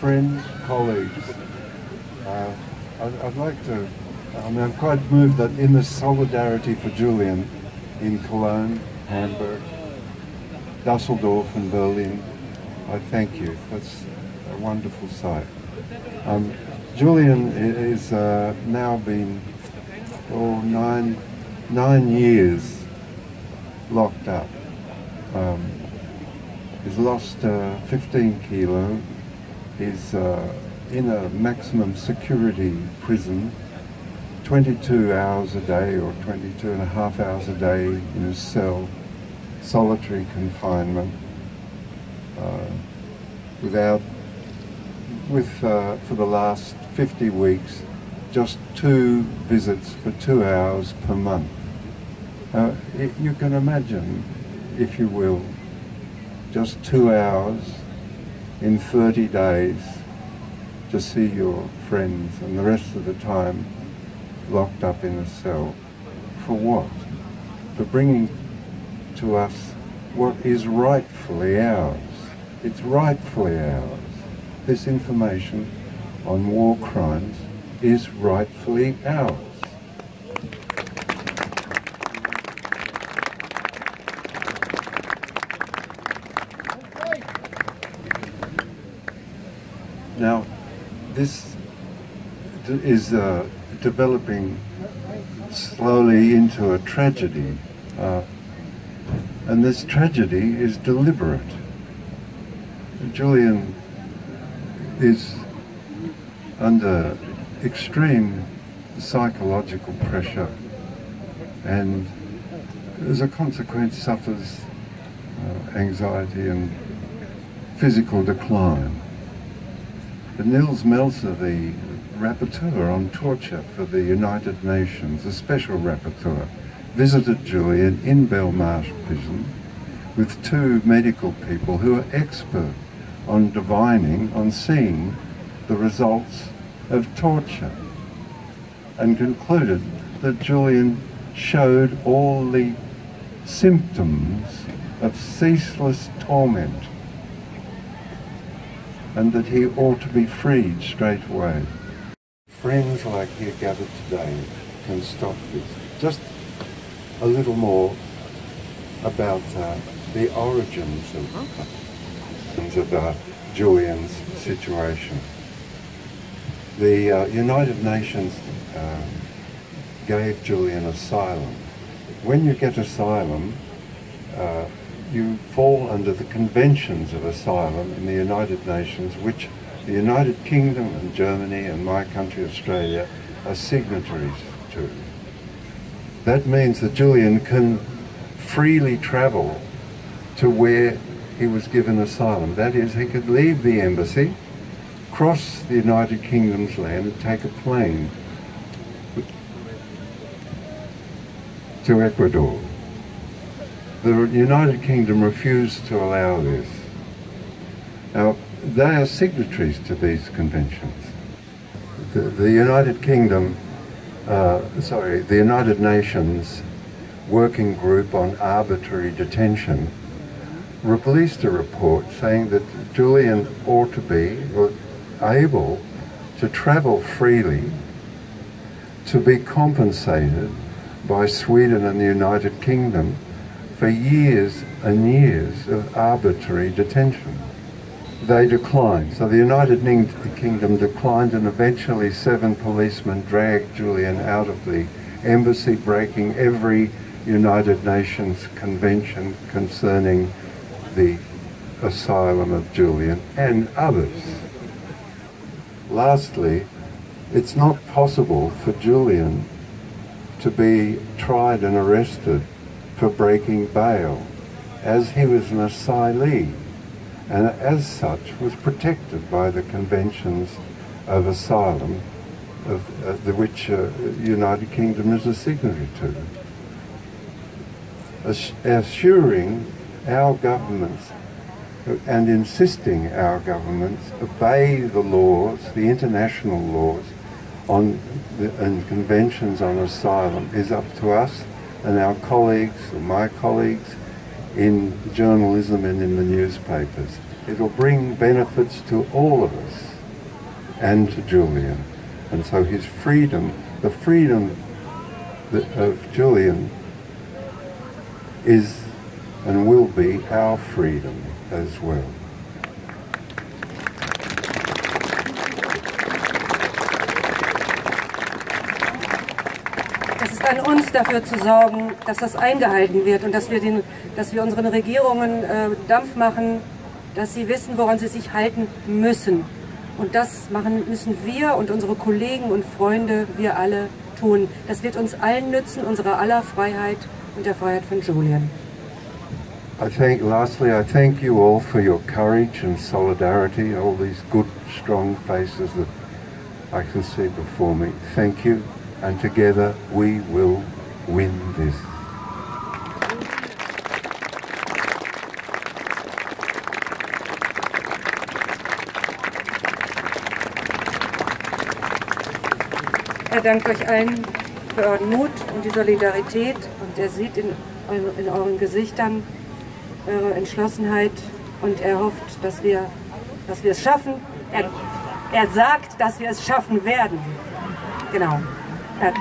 friends, colleagues, I'd like to, I'm quite moved that in the solidarity for Julian in Cologne, Hamburg, Dusseldorf and Berlin, I thank you. That's a wonderful sight. Julian is now been 9 years locked up. He's lost 15 kilo. He's in a maximum security prison, 22 hours a day or 22 and a half hours a day in a cell, solitary confinement, for the last 50 weeks, just 2 visits for 2 hours per month. You can imagine, if you will, just 2 hours in 30 days to see your friends, and the rest of the time locked up in a cell. For what? For bringing to us what is rightfully ours. It's rightfully ours. This information on war crimes is rightfully ours. Now, this is developing slowly into a tragedy, and this tragedy is deliberate. Julian is under extreme psychological pressure, and as a consequence suffers anxiety and physical decline. But Nils Melzer, the rapporteur on torture for the United Nations, a special rapporteur, visited Julian in Belmarsh prison with 2 medical people who are expert on divining, on seeing the results of torture, and concluded that Julian showed all the symptoms of ceaseless torment, and that he ought to be freed straight away. Friends like here gathered today can stop this. Just a little more about the origins of Julian's situation. The United Nations gave Julian asylum. When you get asylum, you fall under the conventions of asylum in the United Nations, which the United Kingdom and Germany and my country, Australia, are signatories to. That means that Julian can freely travel to where he was given asylum. That is, he could leave the embassy, cross the United Kingdom's land and take a plane to Ecuador. The United Kingdom refused to allow this. Now, they are signatories to these conventions. The United Kingdom, the United Nations Working Group on Arbitrary Detention released a report saying that Julian ought to be able to travel freely, to be compensated by Sweden and the United Kingdom for years and years of arbitrary detention. They declined. So the United Kingdom declined, and eventually 7 policemen dragged Julian out of the embassy, breaking every United Nations convention concerning the asylum of Julian and others. Lastly, it's not possible for Julian to be tried and arrested for breaking bail, as he was an asylee, and as such was protected by the conventions of asylum, of which the United Kingdom is a signatory to. Assuring our governments and insisting our governments obey the laws, the international laws and conventions on asylum is up to us and our colleagues, or my colleagues, in journalism and in the newspapers. It will bring benefits to all of us. and to Julian. And so his freedom, the freedom of Julian is and will be our freedom as well. Es ist an uns, dafür zu sorgen, dass das eingehalten wird und dass wir unseren Regierungen Dampf machen, dass sie wissen, woran sie sich halten müssen. Und das müssen wir und unsere Kollegen und Freunde, wir alle tun. Das wird uns allen nützen, unserer aller Freiheit und der Freiheit von Julian. Lastly, I thank you all for your courage and solidarity, all these good, strong faces that I can see before me. Thank you, and together we will win this. Er dankt euch allen für euren Mut und die Solidarität und er sieht in euren Gesichtern eure Entschlossenheit und er hofft, dass wir es schaffen. Er sagt, dass wir es schaffen werden. Genau. Danke.